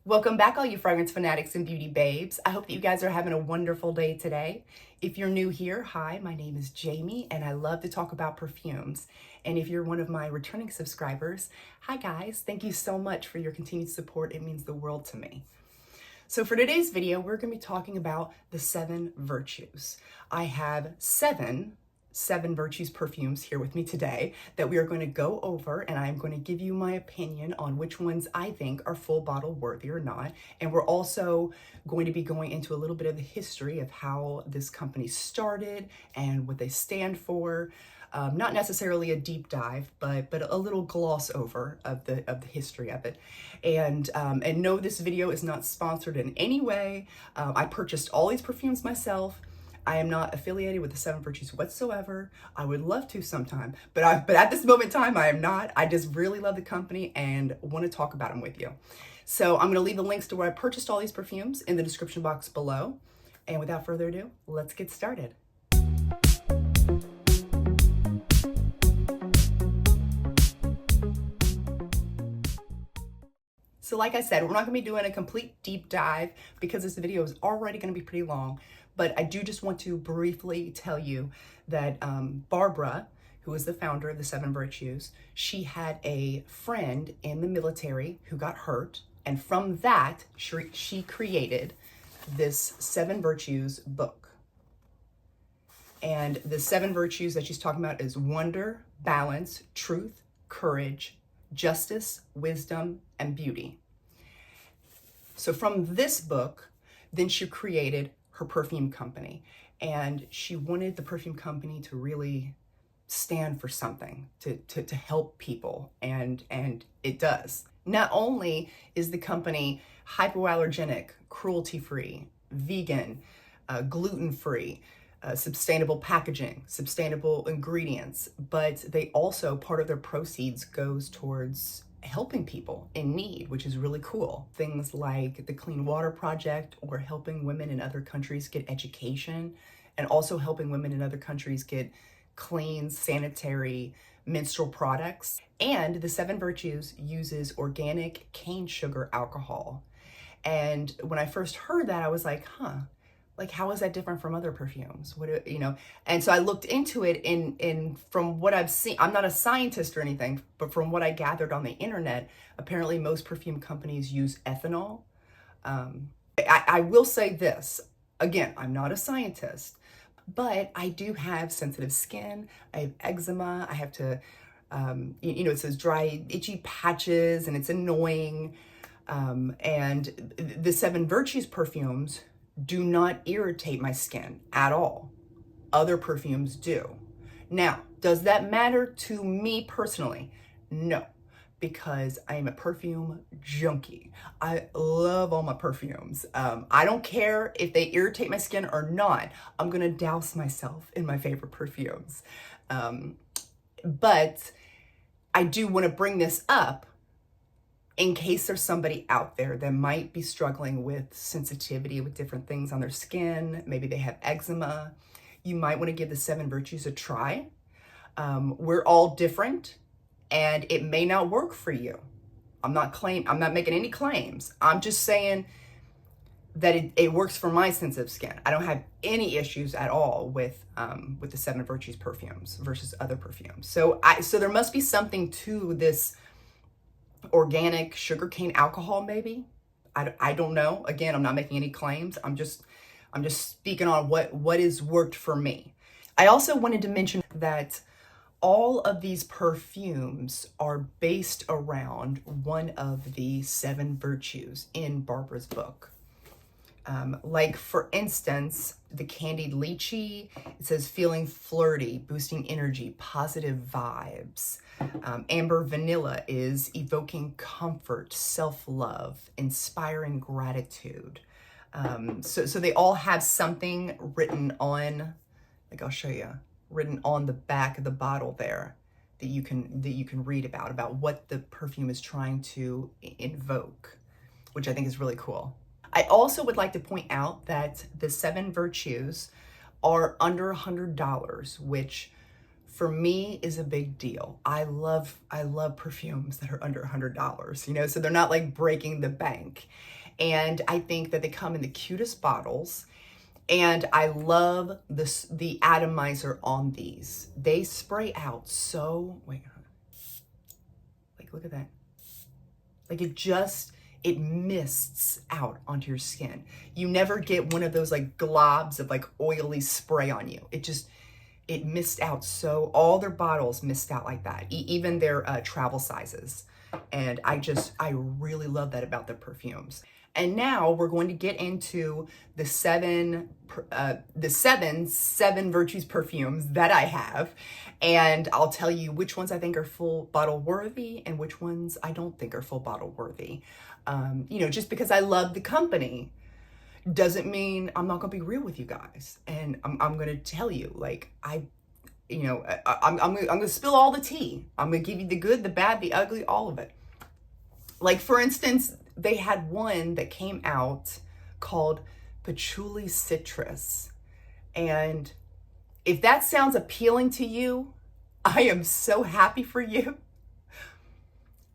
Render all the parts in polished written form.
Welcome back, all you fragrance fanatics and beauty babes. I hope that you guys are having a wonderful day today. If you're new here, hi, my name is Jamie and I love to talk about perfumes. And if you're one of my returning subscribers, hi guys, thank you so much for your continued support. It means the world to me. So for today's video, we're going to be talking about the 7 virtues. I have seven virtues perfumes here with me today that we are going to go over, and I'm going to give you my opinion on which ones I think are full bottle worthy or not. And we're also going to be going into a little bit of the history of how this company started and what they stand for. Not necessarily a deep dive, but a little gloss over of the history of it. And no, this video is not sponsored in any way. I purchased all these perfumes myself. I am not affiliated with the 7 virtues whatsoever. I would love to sometime, but at this moment in time, I am not. I just really love the company and want to talk about them with you. So I'm going to leave the links to where I purchased all these perfumes in the description box below. And without further ado, let's get started. So like I said, we're not going to be doing a complete deep dive because this video is already going to be pretty long, but I do just want to briefly tell you that Barbara, who is the founder of the 7 virtues, she had a friend in the military who got hurt, and from that, she created this 7 virtues book. And the 7 virtues that she's talking about is wonder, balance, truth, courage, justice, wisdom, and beauty. So from this book, then she created her perfume company, and she wanted the perfume company to really stand for something, to help people, and it does. Not only is the company hypoallergenic, cruelty-free, vegan, gluten-free, sustainable packaging, sustainable ingredients, but they also, part of their proceeds goes towards helping people in need, which is really cool. Things like the Clean Water Project, or helping women in other countries get education, and also helping women in other countries get clean, sanitary menstrual products. And the 7 virtues uses organic cane sugar alcohol. And when I first heard that, I was like, like, how is that different from other perfumes? And so I looked into it, and from what I've seen, I'm not a scientist or anything, but from what I gathered on the internet, apparently most perfume companies use ethanol. I will say this, again, I'm not a scientist, but I do have sensitive skin. I have eczema. I have to, it says dry, itchy patches, and it's annoying. And the 7 virtues perfumes do not irritate my skin at all. Other perfumes do. Now, does that matter to me personally? No, because I am a perfume junkie. I love all my perfumes. I don't care if they irritate my skin or not. I'm gonna douse myself in my favorite perfumes. But I do want to bring this up in case there's somebody out there that might be struggling with sensitivity with different things on their skin. Maybe they have eczema. You might want to give the 7 virtues a try. We're all different, and it may not work for you. I'm not making any claims. I'm just saying that it works for my sensitive skin. I don't have any issues at all with the 7 virtues perfumes versus other perfumes. So there must be something to this organic sugarcane alcohol, maybe. I don't know. Again, I'm not making any claims. I'm just speaking on what has worked for me. I also wanted to mention that all of these perfumes are based around one of the 7 virtues in Barbara's book. Like, for instance, the candied lychee, it says feeling flirty, boosting energy, positive vibes. Amber vanilla is evoking comfort, self-love, inspiring gratitude. So they all have something written on, like I'll show you, written on the back of the bottle there that you can read about what the perfume is trying to invoke, which I think is really cool. I also would like to point out that the 7 virtues are under $100, which for me is a big deal. I love perfumes that are under $100, you know, so they're not like breaking the bank. And I think that they come in the cutest bottles. And I love the atomizer on these. They spray out so, wait, like look at that. Like it mists out onto your skin. You never get one of those like globs of like oily spray on you. It missed out. So all their bottles missed out like that, even their travel sizes. And I really love that about the perfumes. And now we're going to get into the seven virtues perfumes that I have. And I'll tell you which ones I think are full bottle worthy and which ones I don't think are full bottle worthy. You know, just because I love the company doesn't mean I'm not gonna be real with you guys. And I'm gonna tell you, like, I'm gonna spill all the tea. I'm gonna give you the good, the bad, the ugly, all of it. Like, for instance, they had one that came out called Patchouli Citrus. And if that sounds appealing to you, I am so happy for you.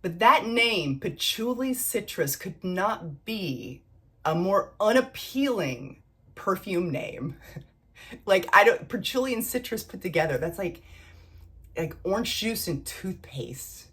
But that name, Patchouli Citrus, could not be a more unappealing perfume name. Like, patchouli and citrus put together, that's like orange juice and toothpaste.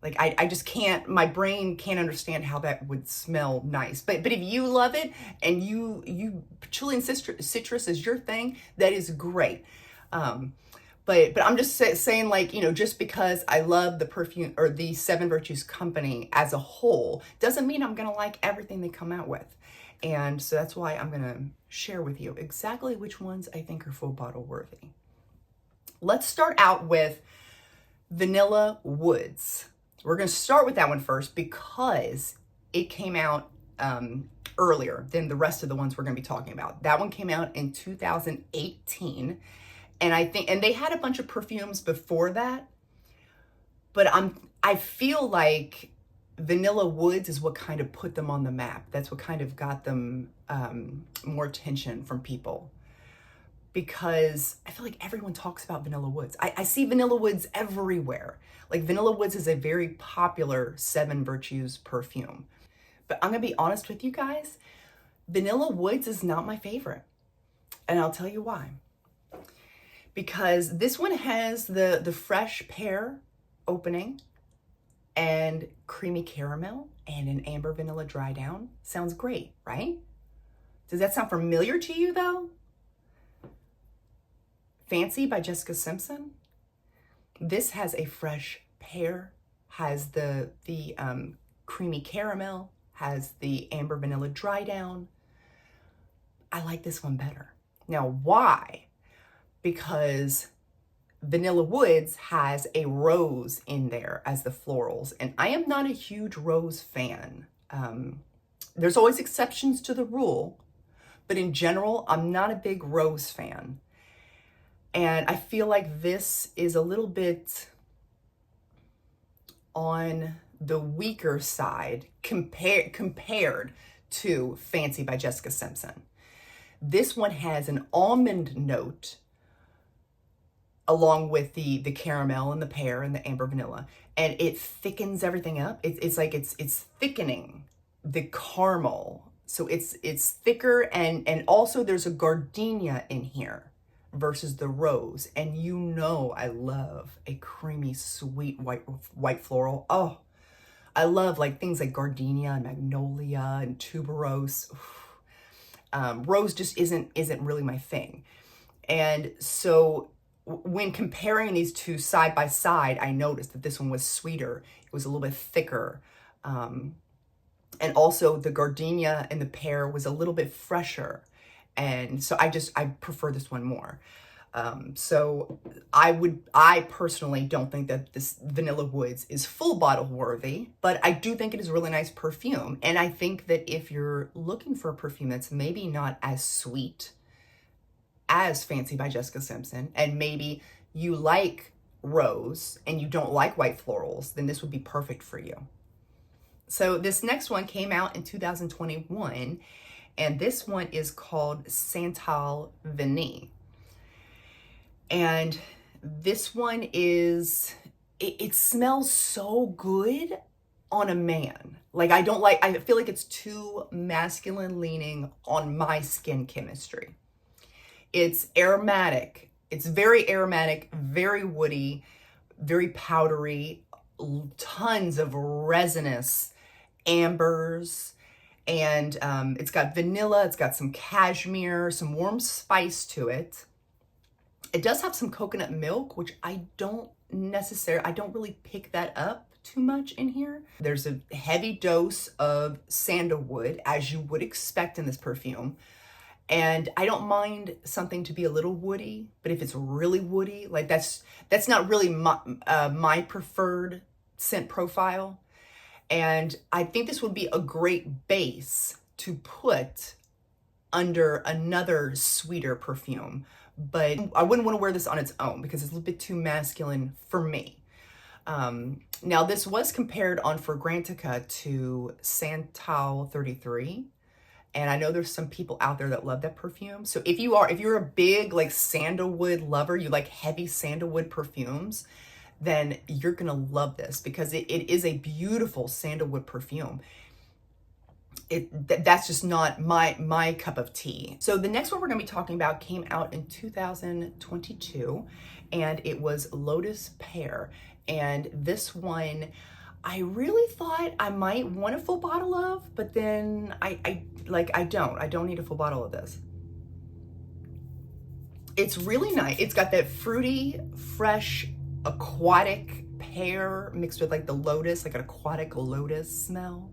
Like, I just can't, my brain can't understand how that would smell nice. But if you love it and you patchouli and citrus is your thing, that is great. But I'm just saying, like, you know, just because I love the perfume or the Seven Virtues company as a whole doesn't mean I'm gonna like everything they come out with. And so that's why I'm gonna share with you exactly which ones I think are full bottle worthy. Let's start out with Vanilla Woods. We're gonna start with that one first because it came out earlier than the rest of the ones we're gonna be talking about. That one came out in 2018. And they had a bunch of perfumes before that, but I feel like Vanilla Woods is what kind of put them on the map. That's what kind of got them more attention from people, because I feel like everyone talks about Vanilla Woods. I see Vanilla Woods everywhere. Like, Vanilla Woods is a very popular Seven Virtues perfume. But I'm gonna be honest with you guys, Vanilla Woods is not my favorite. And I'll tell you why. Because this one has the fresh pear opening and creamy caramel and an amber vanilla dry down. Sounds great, right? Does that sound familiar to you though? Fancy by Jessica Simpson. This has a fresh pear, has the creamy caramel, has the amber vanilla dry down. I like this one better. Now, why? Because Vanilla Woods has a rose in there as the florals, and I am not a huge rose fan. There's always exceptions to the rule, but in general, I'm not a big rose fan. And I feel like this is a little bit on the weaker side compared to Fancy by Jessica Simpson. This one has an almond note along with the caramel and the pear and the amber vanilla, and it thickens everything up. It's like it's thickening the caramel, so it's thicker, and also there's a gardenia in here versus the rose. And you know I love a creamy sweet white floral. Oh, I love like things like gardenia and magnolia and tuberose. Rose just isn't really my thing. And so when comparing these two side by side, I noticed that this one was sweeter. It was a little bit thicker. And also the gardenia and the pear was a little bit fresher. And so I prefer this one more. So I personally don't think that this Vanilla Woods is full bottle worthy, but I do think it is a really nice perfume. And I think that if you're looking for a perfume that's maybe not as sweet as Fancy by Jessica Simpson, and maybe you like rose and you don't like white florals, then this would be perfect for you. So this next one came out in 2021, and this one is called Santal Vanille. And This one is, it smells so good on a man. Like I feel like it's too masculine leaning on my skin chemistry. It's aromatic. It's very aromatic, very woody, very powdery, tons of resinous ambers. And it's got vanilla, it's got some cashmere, some warm spice to it. It does have some coconut milk, which I don't really pick that up too much in here. There's a heavy dose of sandalwood, as you would expect in this perfume. And I don't mind something to be a little woody, but if it's really woody, like that's not really my preferred scent profile. And I think this would be a great base to put under another sweeter perfume. But I wouldn't want to wear this on its own because it's a little bit too masculine for me. Now this was compared on Fragrantica to Santal 33. And I know there's some people out there that love that perfume. So if you're a big like sandalwood lover, you like heavy sandalwood perfumes, then you're gonna love this because it is a beautiful sandalwood perfume. That's just not my cup of tea. So the next one we're gonna be talking about came out in 2022, and it was Lotus Pear. And this one, I really thought I might want a full bottle of, but then I don't need a full bottle of this. It's really nice. It's got that fruity, fresh, aquatic pear mixed with like the lotus, like an aquatic lotus smell.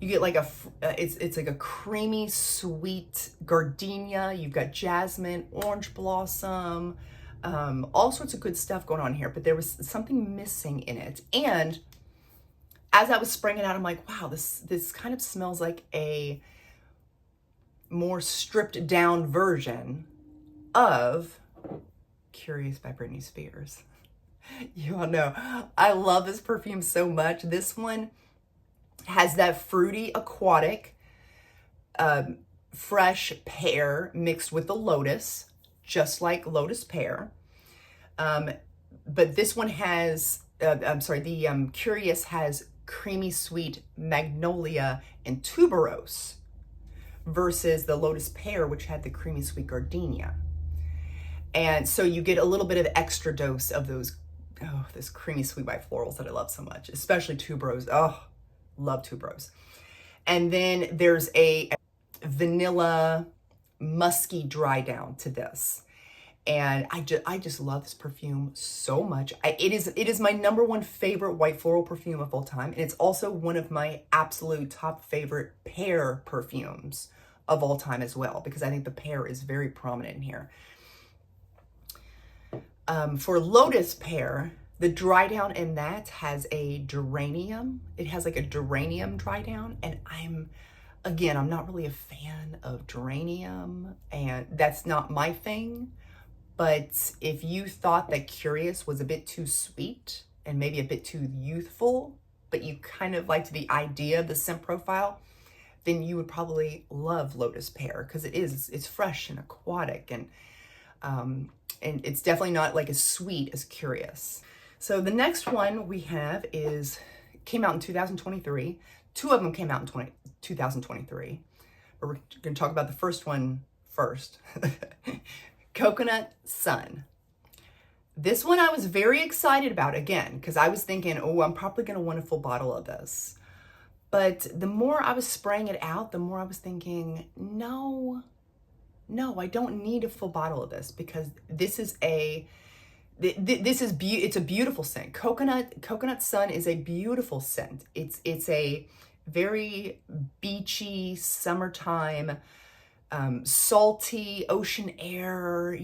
You get like it's like a creamy, sweet gardenia. You've got jasmine, orange blossom, all sorts of good stuff going on here, but there was something missing in it. And as I was spraying it out, I'm like, wow, this kind of smells like a more stripped down version of Curious by Britney Spears. You all know, I love this perfume so much. This one has that fruity, aquatic, fresh pear mixed with the lotus, just like Lotus Pear. But this one has, the Curious has creamy sweet magnolia and tuberose versus the Lotus Pear, which had the creamy sweet gardenia. And so you get a little bit of extra dose of those, this creamy sweet white florals that I love so much, especially tuberose. Oh, love tuberose. And then there's a vanilla musky dry down to this. And I just love this perfume so much. It is my #1 favorite white floral perfume of all time. And it's also one of my absolute top favorite pear perfumes of all time as well, because I think the pear is very prominent in here. For Lotus Pear, the dry down in that has a geranium. It has like a geranium dry down. And I'm not really a fan of geranium, and that's not my thing. But if you thought that Curious was a bit too sweet and maybe a bit too youthful, but you kind of liked the idea of the scent profile, then you would probably love Lotus Pear, because it's fresh and aquatic, and it's definitely not like as sweet as Curious. So the next one we have came out in 2023. Two of them came out in 2023, but we're going to talk about the first one first. Coconut Sun. This one I was very excited about, again, because I was thinking, oh, I'm probably going to want a full bottle of this. But the more I was spraying it out, the more I was thinking, no, I don't need a full bottle of this, because it's a beautiful scent. Coconut Sun is a beautiful scent. It's a very beachy, summertime, salty ocean air,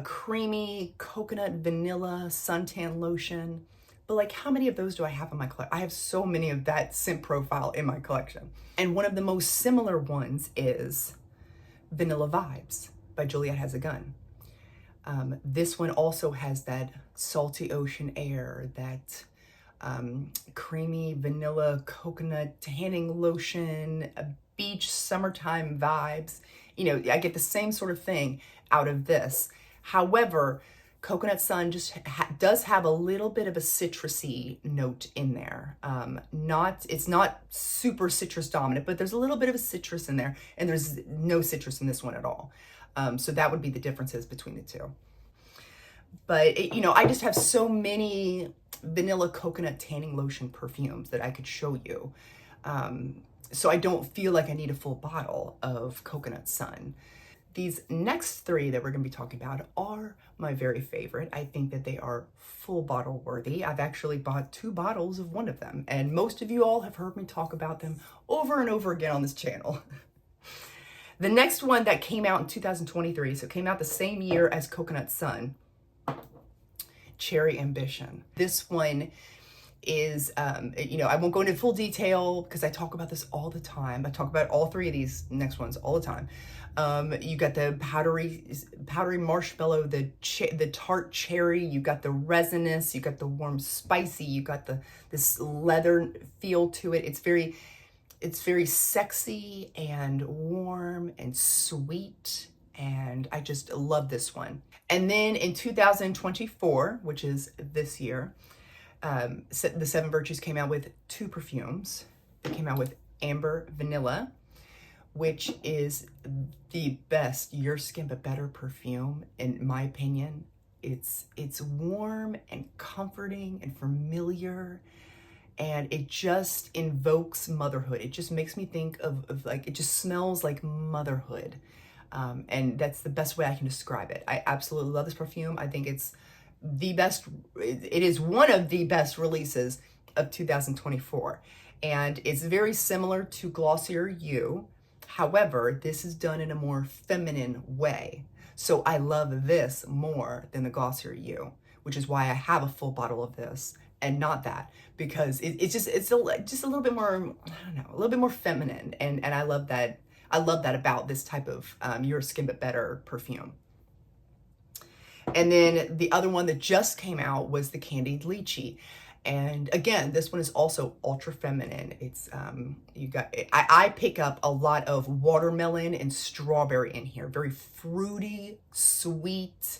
creamy coconut vanilla suntan lotion. But like, how many of those do I have in my collection? I have so many of that scent profile in my collection. And one of the most similar ones is Vanilla Vibes by Juliet Has a Gun. This one also has that salty ocean air, that creamy vanilla coconut tanning lotion, beach summertime vibes. I get the same sort of thing out of this. However, Coconut Sun just does have a little bit of a citrusy note in there. It's not super citrus dominant, but there's a little bit of a citrus in there, and there's no citrus in this one at all. So that would be the differences between the two. But, I just have so many vanilla coconut tanning lotion perfumes that I could show you. So I don't feel like I need a full bottle of Coconut Sun. These next three that we're going to be talking about are my very favorite. I think that they are full bottle worthy. I've actually bought 2 bottles of one of them, and most of you all have heard me talk about them over and over again on this channel. The next one that came out in 2023, so it came out the same year as Coconut Sun, Cherry Ambition. This one is, I won't go into full detail because I talk about this all the time. I talk about all 3 of these next ones all the time. You got the powdery marshmallow, the tart cherry, you got the resinous, you got the warm spicy, you got this leather feel to it. It's very sexy and warm and sweet, and I just love this one. And then in 2024, which is this year, the 7 Virtues came out with 2 perfumes. They came out with Amber Vanilla, which is the best Your Skin But Better perfume, in my opinion. It's warm and comforting and familiar, and it just invokes motherhood. It just makes me think of like, it just smells like motherhood. And that's the best way I can describe it. I absolutely love this perfume. I think it's the best, it is one of the best releases of 2024. And it's very similar to Glossier You. However, this is done in a more feminine way. So I love this more than the Glossier You, which is why I have a full bottle of this and not that, because it's just a little bit more, I don't know, a little bit more feminine. And I love that. I love that about this type of Your Skin But Better perfume. And then the other one that just came out was the Candied Lychee. And again, this one is also ultra feminine. It's, I pick up a lot of watermelon and strawberry in here. Very fruity, sweet.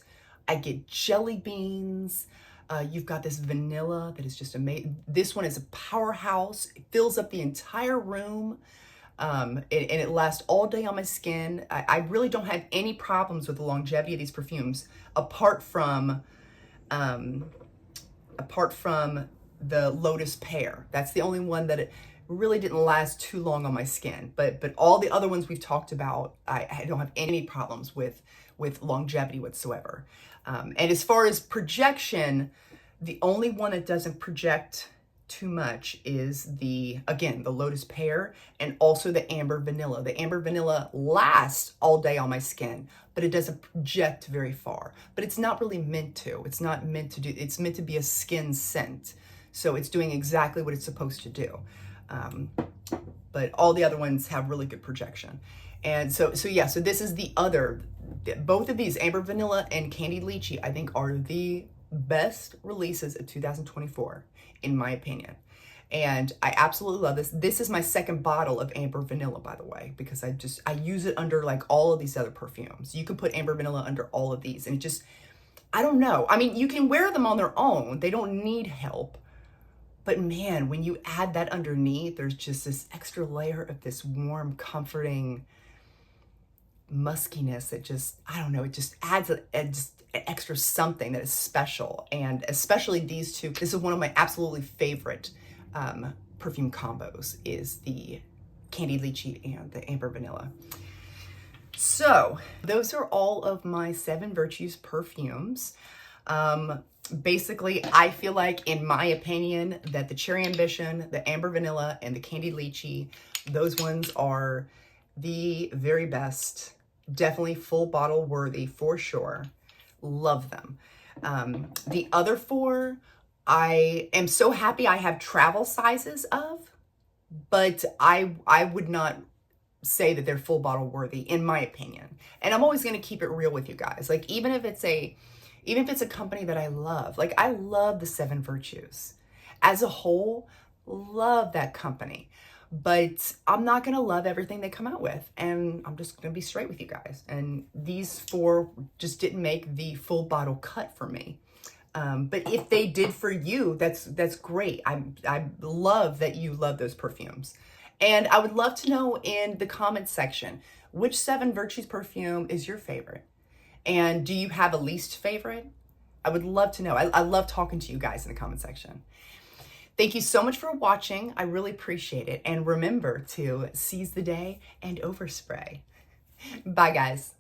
I get jelly beans. You've got this vanilla that is just amazing. This one is a powerhouse. It fills up the entire room. And it lasts all day on my skin. I really don't have any problems with the longevity of these perfumes, apart from the Lotus Pear. That's the only one that it really didn't last too long on my skin. But all the other ones we've talked about, I don't have any problems with longevity whatsoever. And as far as projection, the only one that doesn't project too much is the Lotus Pear, and also the Amber Vanilla. The Amber Vanilla lasts all day on my skin, but it doesn't project very far. But it's not really meant to. It's not meant to do, it's meant to be a skin scent. So it's doing exactly what it's supposed to do. But all the other ones have really good projection. And so this is both of these, Amber Vanilla and Candied Lychee, I think are the best releases of 2024, in my opinion. And I absolutely love this. This is my second bottle of Amber Vanilla, by the way, because I use it under like all of these other perfumes. You can put Amber Vanilla under all of these, and it just, I don't know. I mean, you can wear them on their own. They don't need help. But man, when you add that underneath, there's just this extra layer of this warm, comforting muskiness that just, I don't know, it just adds just extra something that is special. And especially these two, this is one of my absolutely favorite perfume combos, is the Candied Lychee and the Amber Vanilla. So those are all of my 7 Virtues perfumes. Basically, I feel like, in my opinion, that the Cherry Ambition, the Amber Vanilla, and the Candied Lychee, those ones are the very best. Definitely full bottle worthy for sure. Love them. The other 4, I am so happy I have travel sizes of, but I would not say that they're full bottle worthy, in my opinion. And I'm always going to keep it real with you guys. Like, even if it's a company that I love, like I love the 7 Virtues as a whole, love that company. but I'm not gonna love everything they come out with, and I'm just gonna be straight with you guys. And these 4 just didn't make the full bottle cut for me. But if they did for you, that's great. I love that you love those perfumes. And I would love to know in the comments section, which 7 Virtues perfume is your favorite? And do you have a least favorite? I would love to know. I love talking to you guys in the comment section. Thank you so much for watching. I really appreciate it. And remember to seize the day and overspray. Bye, guys.